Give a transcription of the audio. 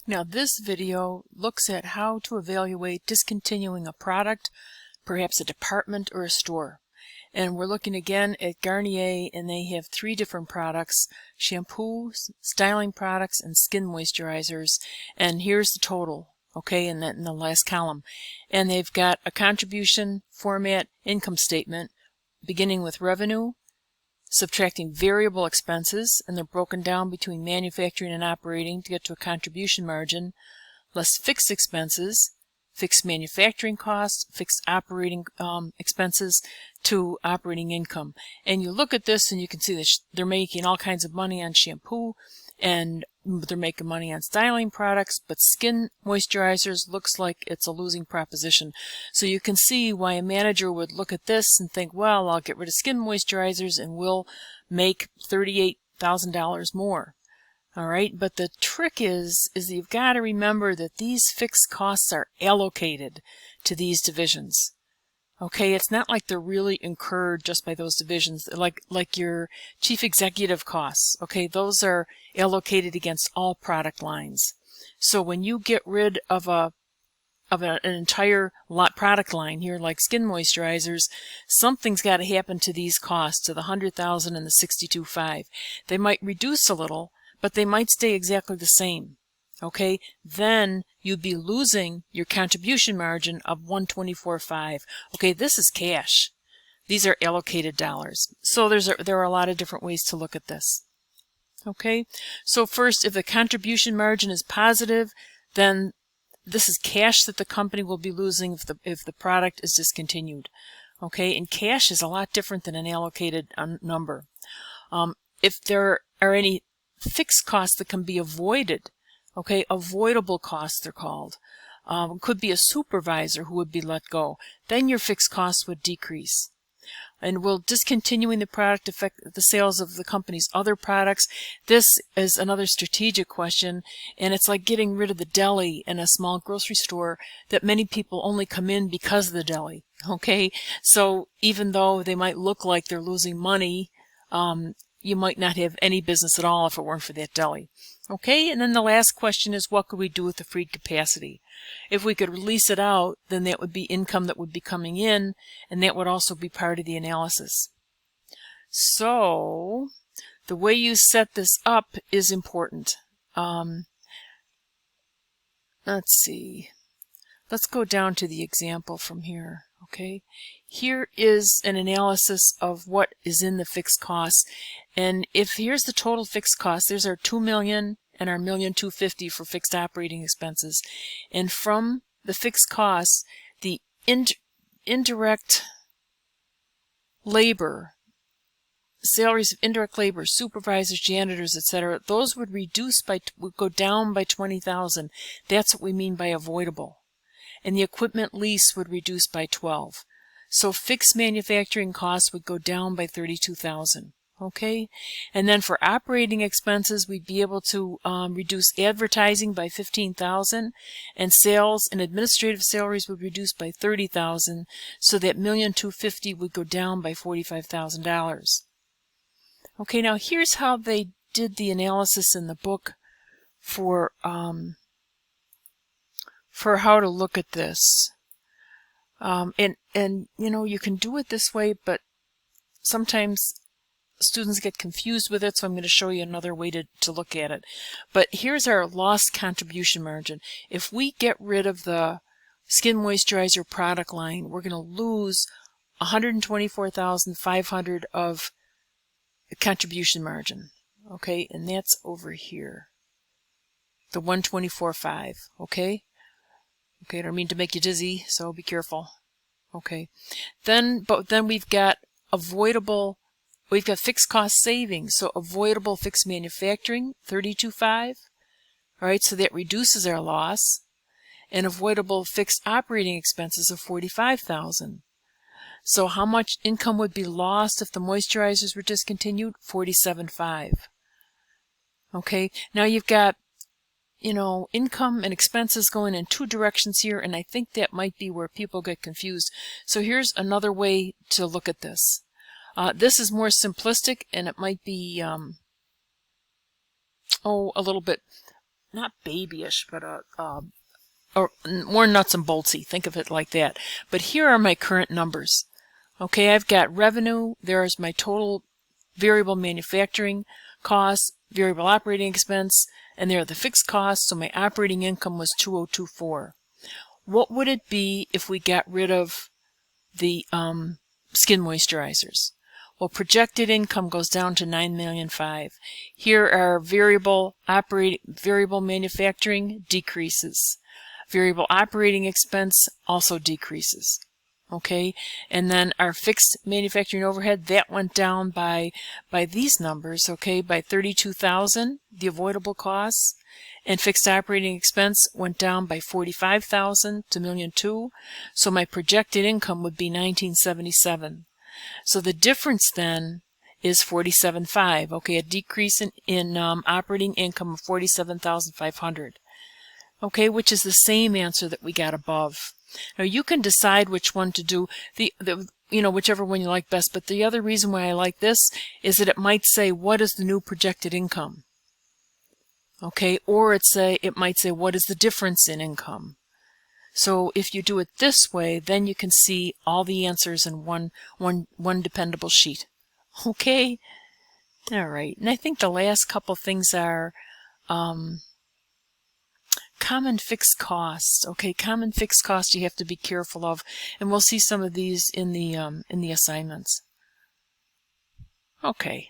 Now this video looks at how to evaluate discontinuing a product, perhaps a department or a store. And we're looking again at Garnier, and they have 3 different products: shampoos, styling products, and skin moisturizers. And here's the total, okay, in the last column. And they've got a contribution format income statement beginning with revenue, subtracting variable expenses, and they're broken down between manufacturing and operating to get to a contribution margin, less fixed expenses, fixed manufacturing costs, fixed operating expenses to operating income. And you look at this and you can see that they're making all kinds of money on shampoo, and they're making money on styling products, but skin moisturizers looks like it's a losing proposition. So you can see why a manager would look at this and think, well, I'll get rid of skin moisturizers and we'll make $38,000 more. All right, but the trick is you've got to remember that these fixed costs are allocated to these divisions. Okay, it's not like they're really incurred just by those divisions, like your chief executive costs. Okay, those are allocated against all product lines. So when you get rid of an entire product line here, like skin moisturizers, something's got to happen to these costs, to the $100,000 and the $62,500. They might reduce a little, but they might stay exactly the same. Okay, then you'd be losing your contribution margin of $124,500. Okay, this is cash. These are allocated dollars. So there are a lot of different ways to look at this. Okay, so first, if the contribution margin is positive, then this is cash that the company will be losing if the product is discontinued. Okay, and cash is a lot different than an allocated number. If there are any fixed costs that can be avoided, okay, avoidable costs they're called. Could be a supervisor who would be let go. Then your fixed costs would decrease. And will discontinuing the product affect the sales of the company's other products? This is another strategic question, and it's like getting rid of the deli in a small grocery store that many people only come in because of the deli. Okay, so even though they might look like they're losing money, you might not have any business at all if it weren't for that deli. Okay, and then the last question is, what could we do with the freed capacity? If we could release it out, then that would be income that would be coming in, and that would also be part of the analysis. So the way you set this up is important. Let's see. Let's go down to the example from here. Okay, here is an analysis of what is in the fixed costs, and if here's the total fixed costs, there's our $2 million and our $1,250,000 for fixed operating expenses, and from the fixed costs, the indirect labor, salaries of indirect labor, supervisors, janitors, etc., those would go down by $20,000. That's what we mean by avoidable. And the equipment lease would reduce by $12,000. So fixed manufacturing costs would go down by $32,000. Okay, and then for operating expenses, we'd be able to reduce advertising by $15,000, and sales and administrative salaries would reduce by $30,000. So that $1,250,000 would go down by $45,000. Okay, now here's how they did the analysis in the book for how to look at this. And you know, you can do it this way, but sometimes students get confused with it, so I'm going to show you another way to look at it. But here's our lost contribution margin. If we get rid of the skin moisturizer product line, we're going to lose $124,500 of contribution margin. Okay, and that's over here, the $124,500. Okay. Okay, I don't mean to make you dizzy, so be careful. Okay, but then we've got fixed cost savings, so avoidable fixed manufacturing, $32,500. All right, so that reduces our loss, and avoidable fixed operating expenses of $45,000. So how much income would be lost if the moisturizers were discontinued? $47,500. Okay, now you've got, you know, income and expenses going in 2 directions here, and I think that might be where people get confused. So here's another way to look at this. This is more simplistic, and it might be a little bit not babyish, but or more nuts and boltsy. Think of it like that. But here are my current numbers. Okay, I've got revenue. There's my total variable manufacturing costs, variable operating expense, and there are the fixed costs. So my operating income was 2024. What would it be if we got rid of the skin moisturizers? Well, projected income goes down to $9.5 million. Here are variable manufacturing decreases. Variable operating expense also decreases. Okay, and then our fixed manufacturing overhead, that went down by these numbers, okay, by 32,000, the avoidable costs, and fixed operating expense went down by 45,000 to $1.2 million. So my projected income would be 1977. So the difference then is 47.5. Okay, a decrease in operating income of 47,500. Okay, which is the same answer that we got above. Now you can decide which one to do, whichever one you like best, but the other reason why I like this is that it might say, what is the new projected income? Okay, or it might say, what is the difference in income? So if you do it this way, then you can see all the answers in one dependable sheet. Okay? All right. And I think the last couple things are common fixed costs. Okay, common fixed costs you have to be careful of, and we'll see some of these in the assignments. Okay.